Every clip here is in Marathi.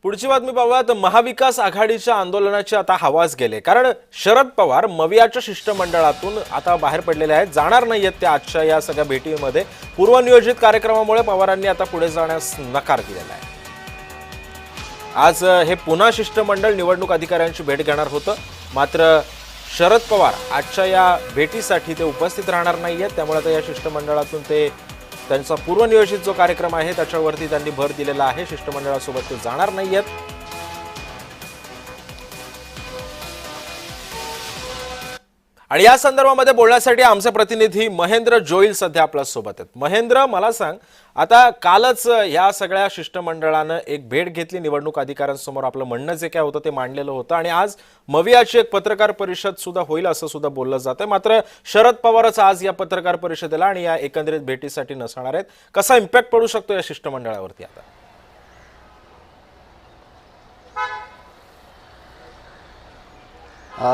पुढची बातमी पाहूयात। महाविकास आघाडीच्या आंदोलनाचे आता हवास गेले, कारण शरद पवार मवियाच्या शिष्टमंडळातून आता बाहेर पडलेले आहेत, जाणार नाहीयेत ते आजच्या या सगळ्या भेटीमध्ये। पूर्वनियोजित कार्यक्रमामुळे पवारांनी आता पुढे जाण्यास नकार दिलेला आहे। आज हे पुन्हा शिष्टमंडळ निवडणूक अधिकाऱ्यांची भेट घेणार होतं, मात्र शरद पवार आजच्या या भेटीसाठी ते उपस्थित राहणार नाहीयेत, त्यामुळे आता या शिष्टमंडळातून ते त्यांचा पूर्वनियोजित जो कार्यक्रम आहे त्याच्यावरती त्यांनी भर दिलेला आहे। शिष्टमंडळासोबत ते जाणार नाहीयेत। आणि या संदर्भामध्ये बोलण्यासाठी आमचे प्रतिनिधी महेंद्र जोईल सध्या आपल्या सोबत आहेत। महेंद्र, मला सांग, आता कालच या सगळ्या शिष्टमंडळानं एक भेट घेतली, निवडणूक अधिकाऱ्यांसमोर आपलं म्हणणं जे काय होतं ते मांडलेलं होतं, आणि आज मवियाची एक पत्रकार परिषद सुद्धा होईल असं सुद्धा बोललं जातंय। मात्र शरद पवारच आज या पत्रकार परिषदेला आणि या एकंदरीत भेटीसाठी नसणार आहेत। कसा इम्पॅक्ट पडू शकतो या शिष्टमंडळावरती आता?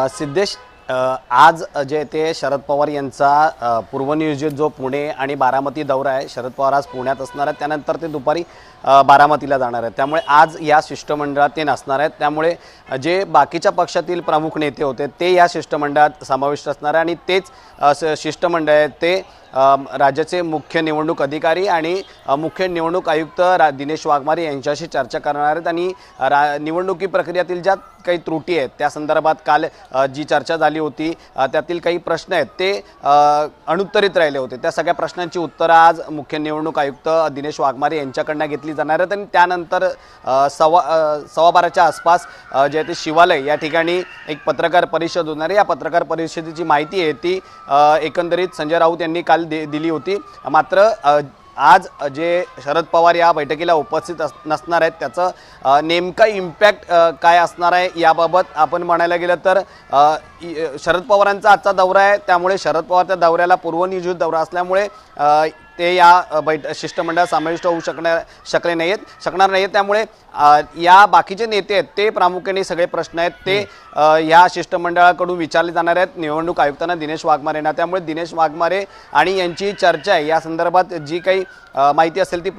सिद्धेश, आज जे ते शरद पवार यांचा पूर्वनियोजित जो पुणे आणि बारामती दौरा आहे, शरद पवार आज पुण्यात असणार आहेत, त्यानंतर ते दुपारी बारामतीला जाणार आहेत, त्यामुळे आज या शिष्टमंडळात ते नसणार आहेत। त्यामुळे जे बाकीच्या पक्षातील प्रमुख नेते होते ते या शिष्टमंडळात समाविष्ट असणार आहे, आणि तेच शिष्टमंडळ आहे ते राज्याचे मुख्य निवडणूक अधिकारी आणि मुख्य निवडणूक आयुक्त दिनेश वाघमारे यांच्याशी चर्चा करणार आहेत, आणि निवडणुकी प्रक्रियेतील ज्या काही त्रुटी आहेत त्या संदर्भात काल जी चर्चा झाली होती त्यातील काही प्रश्न आहेत ते अनुत्तरित राहिले होते। त्या सगळ्या प्रश्नांची उत्तरं आज मुख्य निवडणूक आयुक्त दिनेश वाघमारे यांच्याकडनं घेतली जाणार आहेत, आणि त्यानंतर सव्वा बाराच्या आसपास जे ते शिवालय या ठिकाणी एक पत्रकार परिषद होणार आहे। या पत्रकार परिषदेची माहिती आहे ती एकंदरीत संजय राऊत यांनी काल दिली होती। मात्र आज जे शरद पवार या बैठकीला उपस्थित नसणार आहेत त्याचं नेमका इम्पॅक्ट काय असणार आहे याबाबत आपण म्हणायला गेलं तर शरद पवारांचा आजचा दौरा आहे, त्यामुळे शरद पवार त्या दौऱ्याला पूर्वनियोजित दौरा असल्यामुळे ते या शिष्टमंडळात समाविष्ट होऊ शकणार नाहीत। त्यामुळे या बाकीचे नेते आहेत ते प्रामुख्याने सगळे प्रश्न आहेत ते या शिष्टमंडळाकडून विचारले जाणार आहेत निवडणूक आयुक्तांना दिनेश वाघमारे यांना। त्यामुळे दिनेश वाघमारे आणि यांची चर्चा आहे या संदर्भात जी काही माहिती असेल ती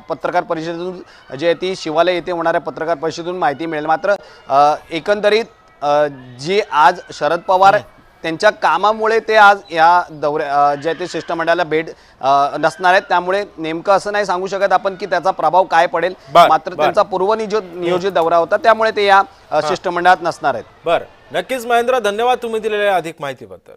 पत्रकार परिषदेतून जे ती शिवालय येथे होणाऱ्या पत्रकार परिषदेतून माहिती मिळेल। मात्र एकंदरीत जी आज शरद पवार त्यांच्या कामामुळे ते आज या दौऱ्या जे ते शिष्टमंडळाला भेट नसणार आहेत, त्यामुळे नेमकं असं नाही सांगू शकत आपण की त्याचा प्रभाव काय पडेल। मात्र त्यांचा पूर्वनियोजित दौरा होता, त्यामुळे ते या शिष्टमंडळात नसणार आहेत। बरं, नक्कीच महेंद्र, धन्यवाद तुम्ही दिलेल्या अधिक माहितीबद्दल।